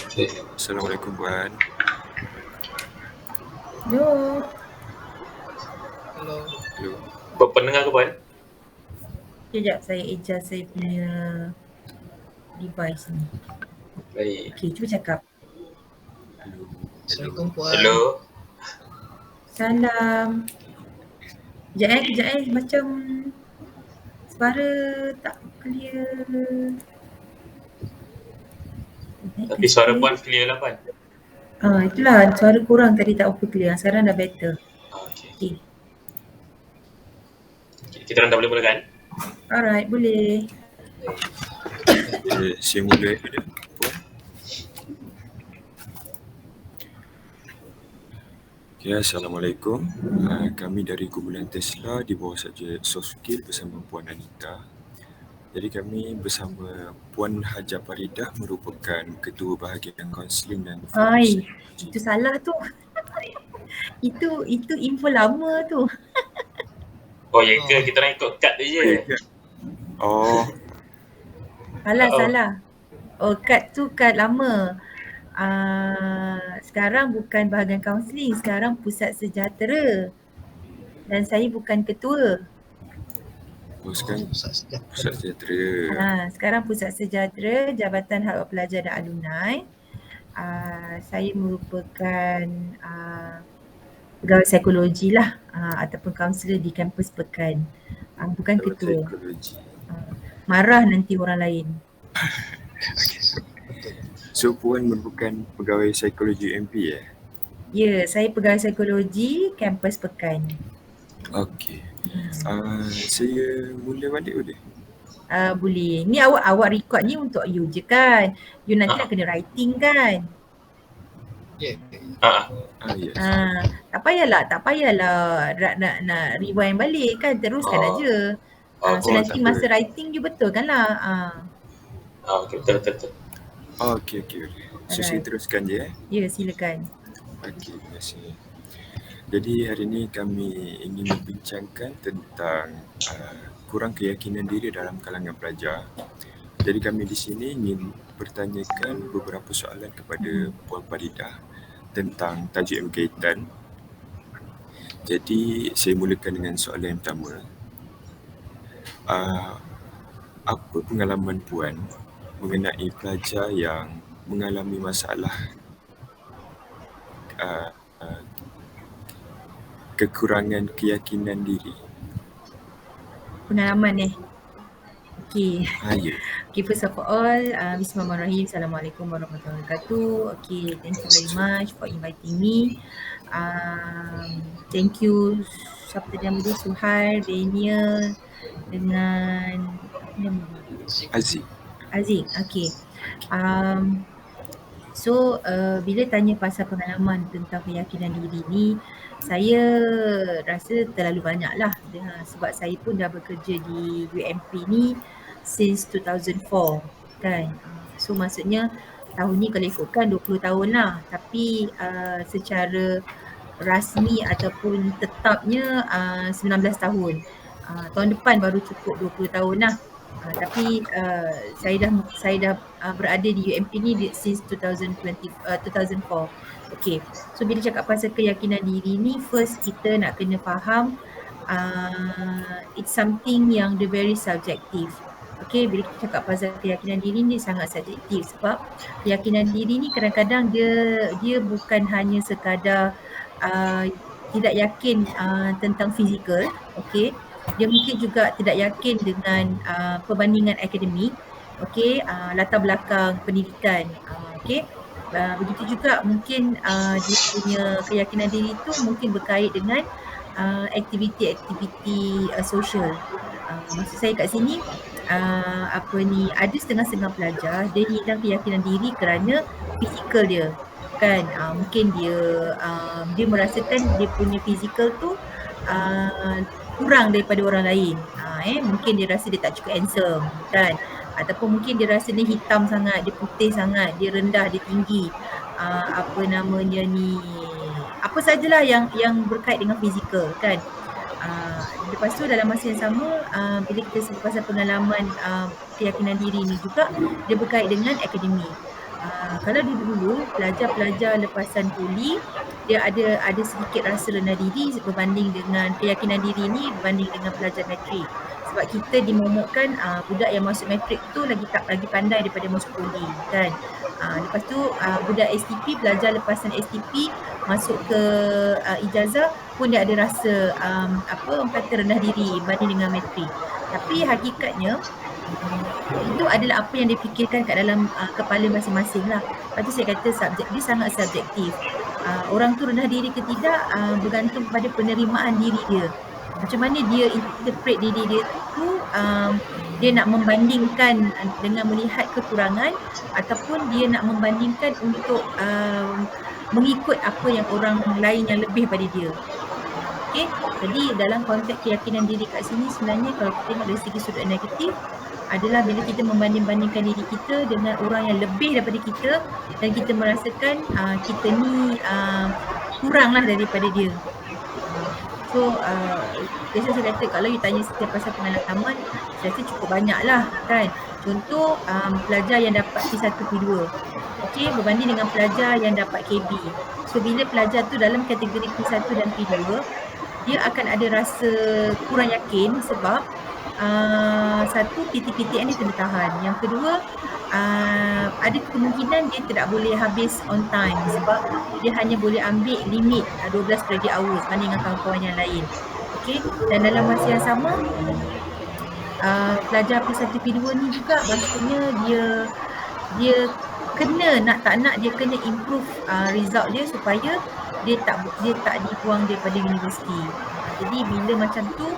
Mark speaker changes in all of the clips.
Speaker 1: Okay.
Speaker 2: Assalamualaikum Puan.
Speaker 3: Yo,
Speaker 1: Hello.
Speaker 2: Hello.
Speaker 1: Berpendengar ke Puan?
Speaker 3: sekejap saya adjust saya punya device ni.
Speaker 1: Baik.
Speaker 3: Okay, cuba cakap.
Speaker 2: Hello.
Speaker 4: Assalamualaikum Puan.
Speaker 1: Hello.
Speaker 3: Salam. Kejap macam suara tak clear.
Speaker 1: Tapi suara Puan clear lah Puan.
Speaker 3: Itulah suara kurang tadi tak apa clear. Sekarang dah better.
Speaker 1: Okay.
Speaker 3: Okay.
Speaker 1: Kita orang dah boleh mulakan?
Speaker 3: Alright, boleh.
Speaker 2: Saya mula dia Puan. Okay, Assalamualaikum. Kami dari kumpulan Tesla di bawah subjek soft skill bersama Puan Anita. Jadi kami bersama Puan Hajar Faridah merupakan ketua bahagian kaunseling dan
Speaker 3: Itu salah tu. itu info lama tu.
Speaker 1: Oh ya ke? Kita orang ikut kad je.
Speaker 2: Oh,
Speaker 3: Salah. Oh, kad tu kad lama. Sekarang bukan bahagian kaunseling, sekarang pusat sejahtera. Dan saya bukan ketua.
Speaker 2: sekarang
Speaker 4: Pusat
Speaker 2: Pusat Sejahtera.
Speaker 3: Sekarang pusat sejahtera Jabatan Hak Pelajar dan Alumni. Saya merupakan pegawai psikologi lah, ataupun kaunselor di kampus Pekan. Bukan ketua.
Speaker 2: Psikologi.
Speaker 3: Marah nanti orang lain.
Speaker 2: So Puan merupakan pegawai psikologi UMP
Speaker 3: Ya, saya pegawai psikologi kampus Pekan.
Speaker 2: Okey. Saya mula balik boleh?
Speaker 3: Boleh. Ni awak record ni untuk you je kan? You nanti nak kena writing kan?
Speaker 4: Yeah.
Speaker 2: Yes.
Speaker 3: Tak payahlah nak rewind balik kan, teruskan aja. So nanti masa writing you betulkan lah.
Speaker 1: Okay, betul.
Speaker 2: Okey. So saya teruskan je
Speaker 3: Ya, silakan.
Speaker 2: Okey, terima kasih. Jadi hari ini kami ingin membincangkan tentang kurang keyakinan diri dalam kalangan pelajar. Jadi kami di sini ingin bertanyakan beberapa soalan kepada Puan Faridah tentang tajuk yang berkaitan. Jadi saya mulakan dengan soalan yang pertama. Apa pengalaman Puan mengenai pelajar yang mengalami masalah kekurangan keyakinan diri?
Speaker 3: Pengalaman Okay.
Speaker 2: Ya.
Speaker 3: Okay, first of all, Bismillahirrahmanirrahim. Assalamualaikum warahmatullahi wabarakatuh. Okay, thank you very much for inviting me. Thank you. Siapa tadi nama dia? Suhail, Daniel dengan
Speaker 2: Aziz.
Speaker 3: Okay. So, bila tanya pasal pengalaman tentang keyakinan diri ni, saya rasa terlalu banyak lah. Sebab saya pun dah bekerja di UMP ni since 2004 kan. So maksudnya tahun ni kalau ikutkan 20 tahun lah. Tapi secara rasmi ataupun tetapnya 19 tahun. Tahun depan baru cukup 20 tahun lah. Tapi saya dah berada di UMP ni since 2004. Okay, so bila cakap pasal keyakinan diri ni, first kita nak kena faham it's something yang very subjective. Okay, bila kita cakap pasal keyakinan diri ni sangat subjektif sebab keyakinan diri ni kadang-kadang dia bukan hanya sekadar tidak yakin tentang fizikal, okay. Dia mungkin juga tidak yakin dengan perbandingan akademik, okay, latar belakang pendidikan, okay. Begitu juga mungkin dia punya keyakinan diri tu mungkin berkait dengan aktiviti-aktiviti sosial. Maksud saya kat sini ada setengah-setengah pelajar dia hilang keyakinan diri kerana fizikal dia kan. Mungkin dia merasakan dia punya fizikal tu kurang daripada orang lain. Mungkin dia rasa dia tak cukup handsome kan, ataupun mungkin dia rasa dia hitam sangat, dia putih sangat, dia rendah, dia tinggi, apa sajalah yang berkait dengan fizikal kan. Lepas tu dalam masa yang sama bila kita sebut pasal pengalaman keyakinan diri ni juga dia berkait dengan akademik. Kalau dulu pelajar-pelajar lepasan poli dia ada sedikit rasa rendah diri berbanding dengan keyakinan diri ni berbanding dengan pelajar matrik. Sebab kita dimomokkan budak yang masuk matrik tu lagi pandai daripada masuk poli kan. Lepas tu budak STP, pelajar lepasan STP masuk ke ijazah pun dia ada rasa orang kata rendah diri berbanding dengan matrik. Tapi hakikatnya itu adalah apa yang dipikirkan kat dalam kepala masing-masing lah. Lepas tu saya kata dia sangat subjektif. Orang tu rendah diri ke tidak bergantung pada penerimaan diri dia. Macam mana dia interpret diri dia tu, dia nak membandingkan dengan melihat kekurangan ataupun dia nak membandingkan untuk mengikut apa yang orang lain yang lebih pada dia. Okay, jadi dalam konteks keyakinan diri kat sini sebenarnya kalau kita tengok dari segi sudut negatif adalah bila kita membanding-bandingkan diri kita dengan orang yang lebih daripada kita dan kita merasakan kita ni kuranglah daripada dia. So biasa saya kata kalau you tanya setiap pasal pengalaman, saya rasa cukup banyak lah kan. Contoh pelajar yang dapat P1, P2 okay, berbanding dengan pelajar yang dapat KB. So bila pelajar tu dalam kategori P1 dan P2 dia akan ada rasa kurang yakin sebab satu PTPTN dia kena tahan. Yang kedua ada kemungkinan dia tidak boleh habis on time sebab dia hanya boleh ambil limit 12 credit hours berbanding dengan kawan-kawan yang lain. Okay? Dan dalam masa yang sama pelajar P1 P2 ni juga maksudnya dia kena nak tak nak dia kena improve result dia supaya dia tak dibuang daripada universiti. Jadi bila macam tu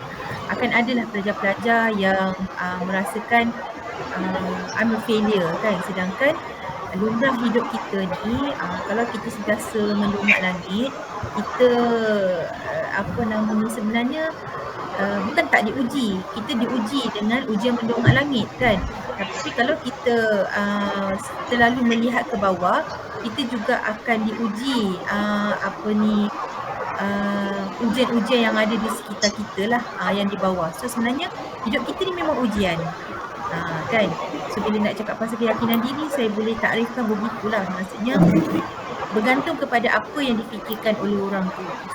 Speaker 3: akan adalah pelajar-pelajar yang merasakan I'm a failure kan. Sedangkan lumrah hidup kita ni kalau kita sentiasa mendongak langit, kita sebenarnya bukan tak diuji, kita diuji dengan ujian mendongak langit kan. Tapi kalau kita terlalu melihat ke bawah, kita juga akan diuji ujian-ujian yang ada di sekitar kita lah yang di bawah. So sebenarnya hidup kita ni memang ujian kan. So bila nak cakap pasal keyakinan diri, saya boleh takrifkan begitulah. Maksudnya bergantung kepada apa yang difikirkan oleh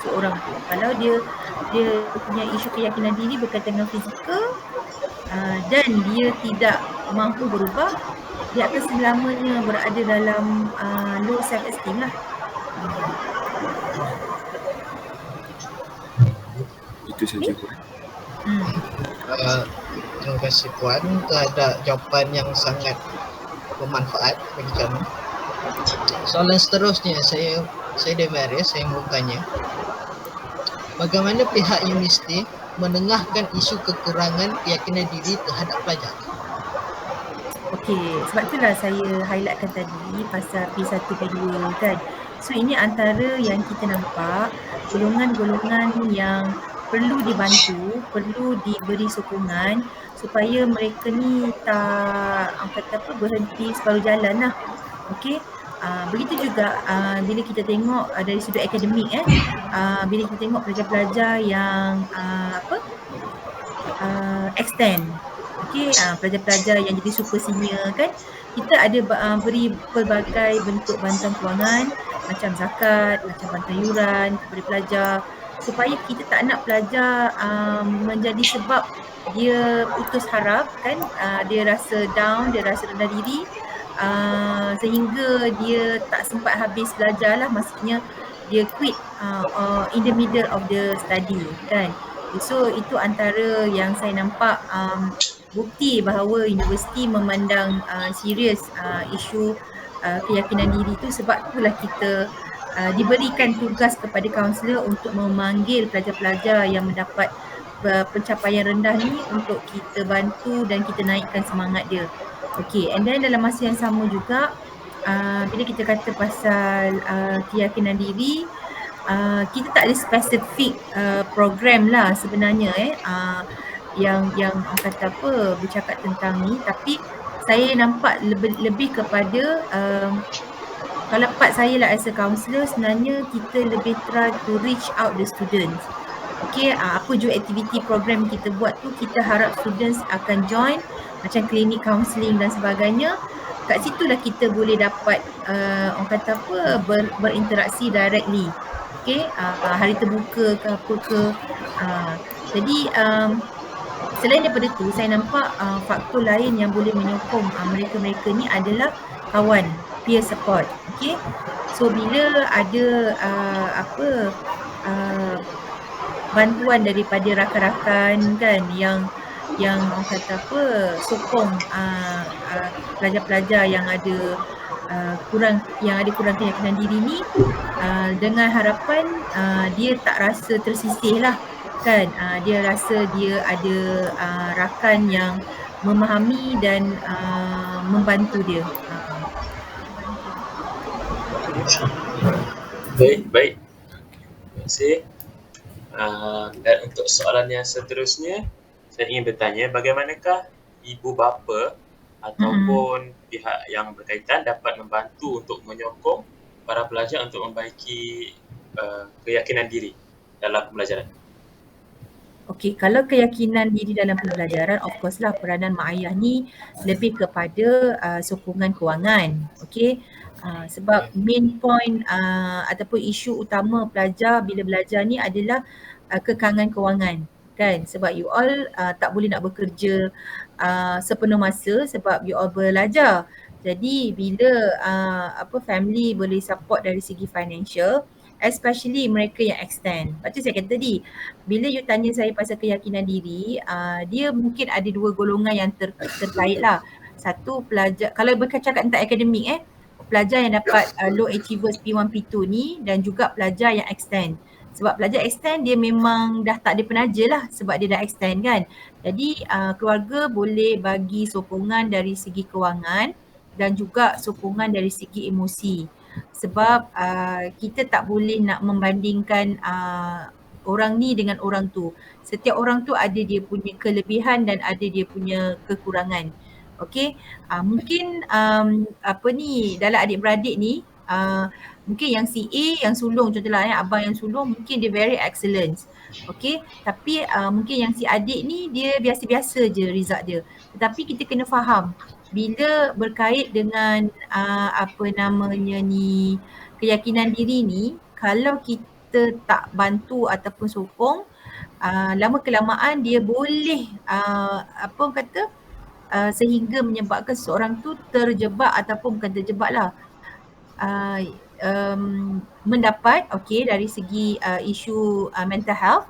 Speaker 3: seorang tu. Kalau dia punya isu keyakinan diri berkaitan dengan fizikal dan dia tidak mampu berubah, dia akan selamanya berada dalam low self esteem lah.
Speaker 2: Itu saja Puan.
Speaker 4: Terima kasih Puan terhadap jawapan yang sangat bermanfaat bagi kami. Soalan seterusnya saya Demaris, saya mau tanya, bagaimana pihak universiti menengahkan isu kekurangan keyakinan diri terhadap pelajar?
Speaker 3: Okey, sebab itulah saya highlightkan tadi pasal P1, P2 kan. So ini antara yang kita nampak golongan-golongan yang perlu dibantu, perlu diberi sokongan supaya mereka ni tak berhenti separuh jalan lah. Okey. Begitu juga bila kita tengok dari sudut akademik bila kita tengok pelajar-pelajar yang extend. Okey, pelajar-pelajar yang jadi super senior kan, kita ada beri pelbagai bentuk bantuan kewangan macam zakat, macam bantuan yuran kepada pelajar supaya kita tak nak pelajar menjadi sebab dia putus harap kan, dia rasa down, dia rasa rendah diri sehingga dia tak sempat habis belajar lah, maksudnya dia quit in the middle of the study kan. So itu antara yang saya nampak bukti bahawa universiti memandang serius isu keyakinan diri tu. Sebab itulah kita diberikan tugas kepada kaunselor untuk memanggil pelajar-pelajar yang mendapat pencapaian rendah ni untuk kita bantu dan kita naikkan semangat dia. Okay, and then dalam masa yang sama juga bila kita kata pasal keyakinan diri, kita tak ada spesifik program lah sebenarnya yang kata bercakap tentang ni. Tapi saya nampak lebih kepada kalau part saya lah as a counsellor, sebenarnya kita lebih try to reach out the students. Okay, apa juga aktiviti program kita buat tu, kita harap students akan join macam klinik kaunseling dan sebagainya. Kat situlah kita boleh dapat orang kata apa, berinteraksi directly. Okay, hari terbuka ke apa ke. Jadi selain daripada tu, saya nampak faktor lain yang boleh menyokong mereka-mereka ni adalah kawan, peer support. Okay, so bila ada bantuan daripada rakan-rakan kan yang orang kata apa, sokong pelajar-pelajar yang ada kurang keyakinan diri ni, dengan harapan dia tak rasa tersisih lah kan. Dia rasa dia ada rakan yang memahami dan membantu dia.
Speaker 1: Baik. Terima kasih. Dan untuk soalan yang seterusnya, saya ingin bertanya, bagaimanakah ibu bapa ataupun pihak yang berkaitan dapat membantu untuk menyokong para pelajar untuk membaiki keyakinan diri dalam pembelajaran?
Speaker 3: Okey, kalau keyakinan diri dalam pembelajaran, of course lah peranan mak ayah ni lebih kepada sokongan kewangan. Okey, sebab main point ataupun isu utama pelajar bila belajar ni adalah kekangan kewangan kan. Sebab you all tak boleh nak bekerja sepenuh masa sebab you all belajar. Jadi bila family boleh support dari segi financial, especially mereka yang extend. Lepas tu saya kata tadi, bila you tanya saya pasal keyakinan diri, dia mungkin ada dua golongan yang terkait lah. Satu, pelajar, kalau bercakap tentang akademik pelajar yang dapat low achievers P1, P2 ni, dan juga pelajar yang extend. Sebab pelajar extend dia memang dah tak ada penaja lah sebab dia dah extend kan. Jadi keluarga boleh bagi sokongan dari segi kewangan dan juga sokongan dari segi emosi. Sebab kita tak boleh nak membandingkan orang ni dengan orang tu. Setiap orang tu ada dia punya kelebihan dan ada dia punya kekurangan. Okey, mungkin dalam adik-beradik ni mungkin yang si A yang sulung contohlah abang yang sulung mungkin dia very excellent. Okey, tapi mungkin yang si adik ni dia biasa-biasa je result dia. Tetapi kita kena faham bila berkait dengan keyakinan diri ni, kalau kita tak bantu ataupun sokong, lama kelamaan dia boleh sehingga menyebabkan seseorang tu terjebak ataupun bukan terjebak lah, mendapat dari segi isu mental health,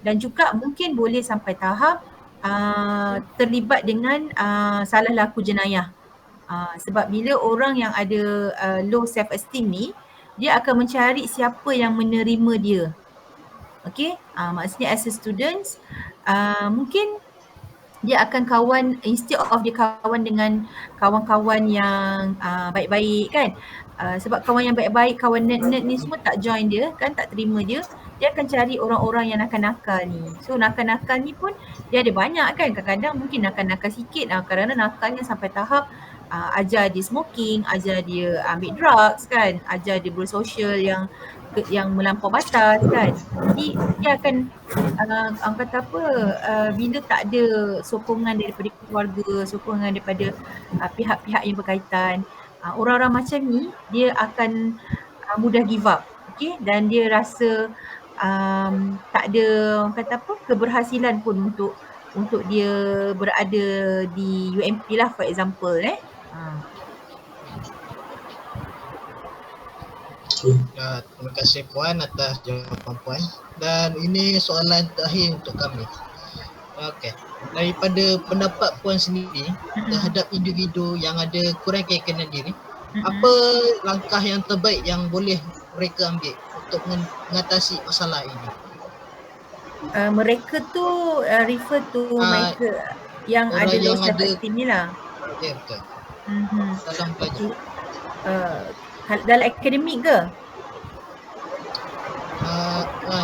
Speaker 3: dan juga mungkin boleh sampai tahap terlibat dengan salah laku jenayah. Sebab bila orang yang ada low self esteem ni, dia akan mencari siapa yang menerima dia. Maksudnya as a student, mungkin dia akan kawan, instead of dia kawan dengan kawan-kawan yang baik-baik kan. Sebab kawan yang baik-baik, kawan nerd ni semua tak join dia kan, tak terima dia. Dia akan cari orang-orang yang nakal-nakal ni. So nakal-nakal ni pun dia ada banyak kan. Kadang-kadang mungkin nakal-nakal sikit, kadang-kadang nakalnya sampai tahap ajar dia smoking, ajar dia ambil drugs kan, ajar dia bersosial yang melampau batas kan. Jadi dia akan bila tak ada sokongan daripada keluarga, sokongan daripada pihak-pihak yang berkaitan, orang-orang macam ni dia akan mudah give up, dan dia rasa tak ada keberhasilan pun untuk dia berada di UMP lah for example
Speaker 4: Terima kasih Puan atas jawapan Puan. Dan ini soalan terakhir untuk kami. Okey. Daripada pendapat Puan sendiri terhadap individu yang ada kurang keyakinan diri, apa langkah yang terbaik yang boleh mereka ambil untuk mengatasi masalah ini?
Speaker 3: Mereka tu refer to mereka yang ada low self esteem ni lah.
Speaker 4: Ya, betul. Dalam pelajar.
Speaker 3: Dalam akademik ke?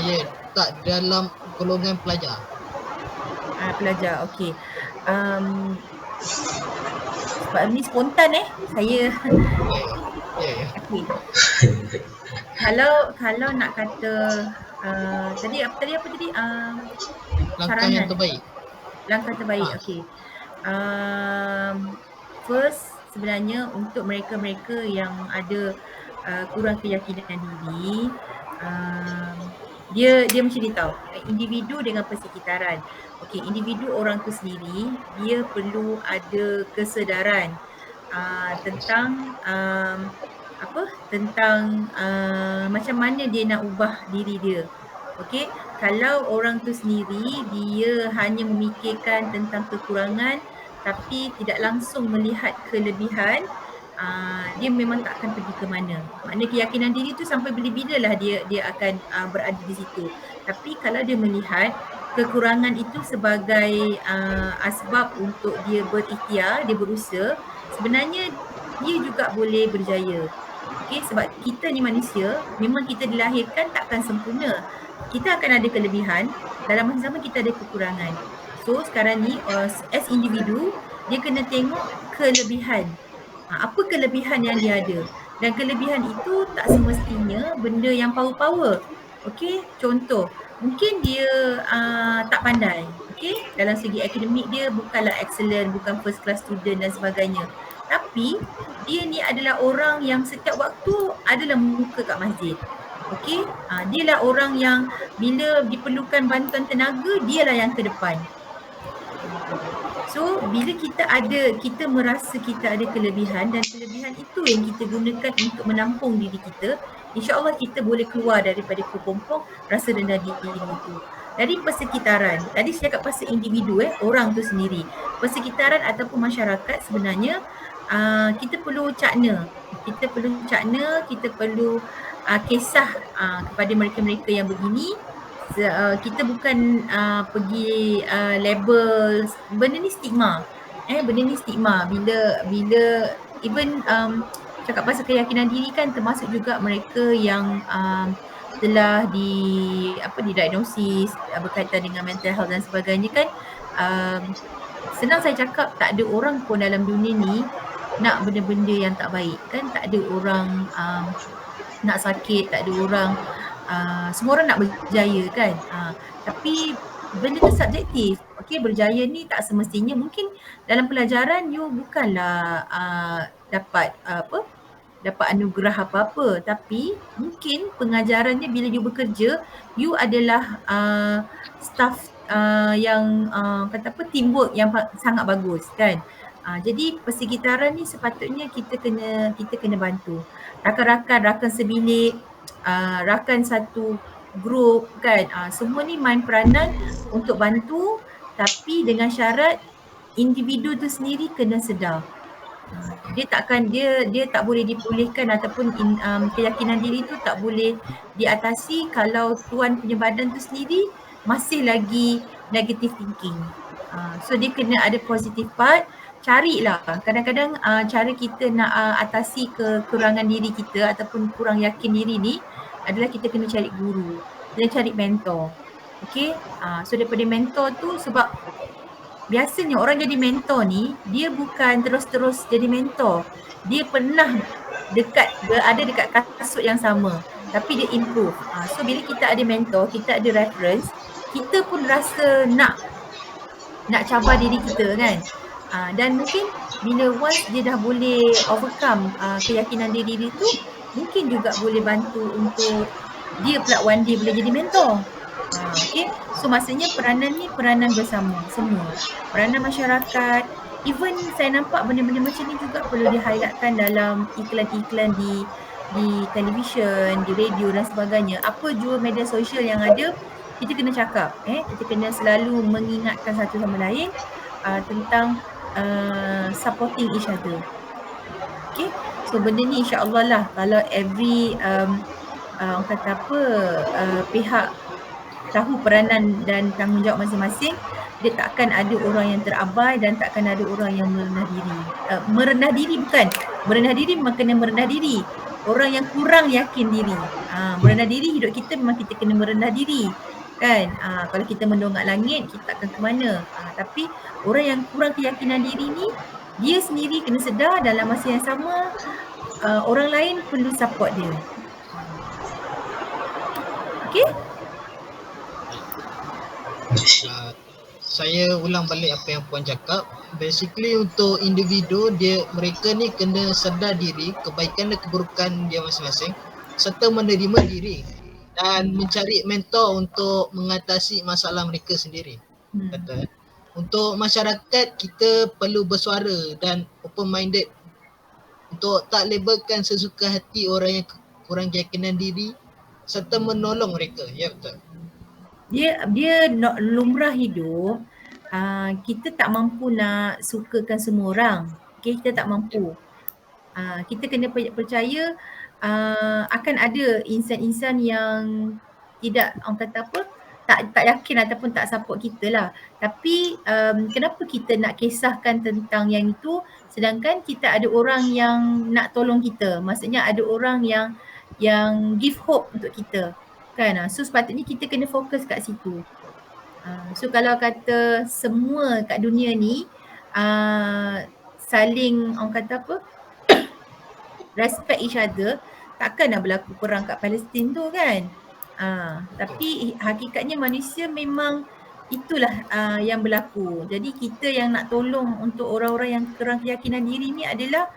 Speaker 4: Ya, tak, dalam golongan pelajar.
Speaker 3: Pelajar, okey. Sebab ni spontan saya.
Speaker 4: Ya.
Speaker 3: Okey. Kalau nak kata tadi apa tadi?
Speaker 4: Langkah yang terbaik.
Speaker 3: Langkah terbaik, okey. First, sebenarnya untuk mereka-mereka yang ada kurang keyakinan diri, dia macam ni tau, individu dengan persekitaran. Okey, individu orang tu sendiri, dia perlu ada kesedaran tentang tentang macam mana dia nak ubah diri dia. Okey, kalau orang tu sendiri dia hanya memikirkan tentang kekurangan tapi tidak langsung melihat kelebihan, dia memang tak akan pergi ke mana. Maknanya keyakinan diri tu sampai bila-bila lah dia akan berada di situ. Tapi kalau dia melihat kekurangan itu sebagai asbab untuk dia berikhtiar, dia berusaha, sebenarnya dia juga boleh berjaya. Okey, sebab kita ni manusia, memang kita dilahirkan takkan sempurna. Kita akan ada kelebihan, dalam masa sama kita ada kekurangan. So sekarang ni as individu, dia kena tengok kelebihan. Apa kelebihan yang dia ada, dan kelebihan itu tak semestinya benda yang power-power. Okey, contoh, mungkin dia tak pandai. Okey, dalam segi akademik dia bukanlah excellent, bukan first class student dan sebagainya. Tapi dia ni adalah orang yang setiap waktu adalah muka kat masjid. Okey, dia lah orang yang bila diperlukan bantuan tenaga, dialah yang ke depan. So bila kita merasa kita ada kelebihan, dan kelebihan itu yang kita gunakan untuk menampung diri kita, insya-Allah kita boleh keluar daripada kepompong rasa rendah diri itu. Dari persekitaran, tadi saya cakap pasal individu, orang tu sendiri. Persekitaran ataupun masyarakat sebenarnya kita perlu cakna. Kita perlu kisah kepada mereka-mereka yang begini. Kita bukan pergi label, benda ni stigma. Benda ni stigma. Bila even cakap pasal keyakinan diri kan, termasuk juga mereka yang telah didiagnosis berkaitan dengan mental health dan sebagainya kan. Senang saya cakap, tak ada orang pun dalam dunia ni nak benda-benda yang tak baik kan. Tak ada orang nak sakit, tak ada orang, semua orang nak berjaya kan. Tapi benda tu subjektif. Okey, berjaya ni tak semestinya, mungkin dalam pelajaran you bukanlah dapat anugerah apa-apa, tapi mungkin pengajarannya bila you bekerja, you adalah staff yang kata apa, teamwork yang sangat bagus kan. Jadi persekitaran ni sepatutnya kita kena bantu. Rakan sebilik, rakan satu grup kan, semua ni main peranan untuk bantu, tapi dengan syarat individu tu sendiri kena sedar. Dia tak boleh dipulihkan, ataupun keyakinan diri tu tak boleh diatasi kalau tuan punya badan tu sendiri masih lagi negative thinking. So dia kena ada positive part. Carilah, kadang-kadang cara kita nak atasi kekurangan diri kita ataupun kurang yakin diri ni adalah kita kena cari guru, kena cari mentor. Okay, so daripada mentor tu, sebab biasanya orang jadi mentor ni, dia bukan terus-terus jadi mentor. Dia pernah berada dekat kasut yang sama, tapi dia improve. So bila kita ada mentor, kita ada reference, kita pun rasa nak cabar diri kita kan. Dan mungkin bila once dia dah boleh overcome keyakinan diri tu, mungkin juga boleh bantu untuk dia pula one day boleh jadi mentor. Okay, so maksudnya peranan ni peranan bersama semua, peranan masyarakat. Even saya nampak benda-benda macam ni juga perlu di-highlightkan dalam iklan-iklan di televisyen, di radio dan sebagainya. Apa jua media sosial yang ada, kita kena cakap, kita kena selalu mengingatkan satu sama lain tentang supporting each other. Okay, so benda ni insya-Allah lah, kalau every orang kata apa, pihak tahu peranan dan tanggungjawab masing-masing, dia takkan ada orang yang terabai dan takkan ada orang yang merendah diri. Merendah diri memang kena merendah diri. Orang yang kurang yakin diri, merendah diri, hidup kita memang kita kena merendah diri kan. Kalau kita mendongak langit, kita akan ke mana. Tapi orang yang kurang keyakinan diri ni, dia sendiri kena sedar, dalam masa yang sama orang lain perlu support dia. Okay?
Speaker 4: saya ulang balik apa yang Puan cakap. Basically untuk individu, mereka ni kena sedar diri kebaikan dan keburukan dia masing-masing serta menerima diri dan mencari mentor untuk mengatasi masalah mereka sendiri. Kata. Untuk masyarakat, kita perlu bersuara dan open minded untuk tak labelkan sesuka hati orang yang kurang keyakinan diri serta menolong mereka. Ya, betul.
Speaker 3: Dia lumrah hidup, kita tak mampu nak sukakan semua orang. Okay, kita tak mampu. Kita kena percaya akan ada insan-insan yang tidak, orang kata apa, tak yakin ataupun tak support kita lah. Tapi kenapa kita nak kisahkan tentang yang itu sedangkan kita ada orang yang nak tolong kita. Maksudnya ada orang yang give hope untuk kita. Kan? So sepatutnya kita kena fokus kat situ. So kalau kata semua kat dunia ni saling, orang kata apa, respect each other, takkan nak berlaku perang kat Palestin tu kan. Tapi hakikatnya manusia memang itulah yang berlaku. Jadi kita yang nak tolong untuk orang-orang yang kurang keyakinan diri ni adalah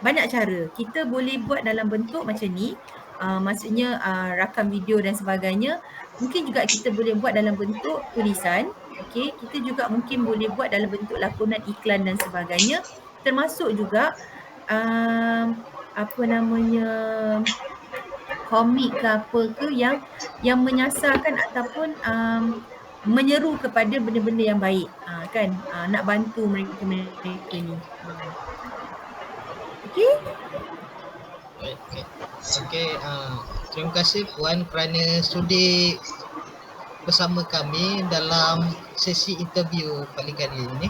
Speaker 3: banyak cara. Kita boleh buat dalam bentuk macam ni, maksudnya rakam video dan sebagainya. Mungkin juga kita boleh buat dalam bentuk tulisan. Okay, kita juga mungkin boleh buat dalam bentuk lakonan iklan dan sebagainya. Termasuk juga apa namanya, komik ke apa ke yang menyasarkan ataupun menyeru kepada benda-benda yang baik, kan, nak bantu mereka ni. Okey?
Speaker 4: Okey, terima kasih Puan kerana sudi bersama kami dalam sesi interview paling kali ini.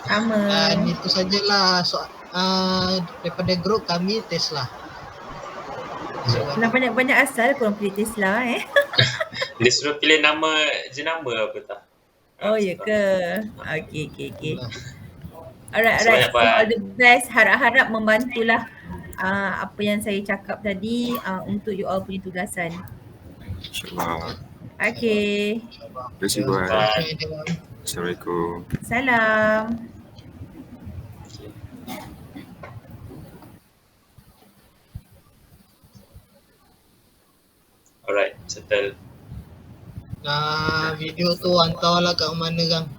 Speaker 3: Sama.
Speaker 4: Dan itu sajalah daripada grup kami Tesla.
Speaker 3: Nak banyak-banyak asal korang pilih Tesla
Speaker 1: Dia suruh pilih nama jenama apa tak?
Speaker 3: Oh ya ke? Okey. Alright.
Speaker 1: Sebanyak, Puan.
Speaker 3: All the best. Harap-harap membantulah apa yang saya cakap tadi untuk you all punya tugasan.
Speaker 2: InsyaAllah.
Speaker 3: Okay.
Speaker 2: Terima kasih Puan. Assalamualaikum.
Speaker 3: Salam.
Speaker 1: Alright, settle.
Speaker 4: Video tu hantarlah kat mana Kang?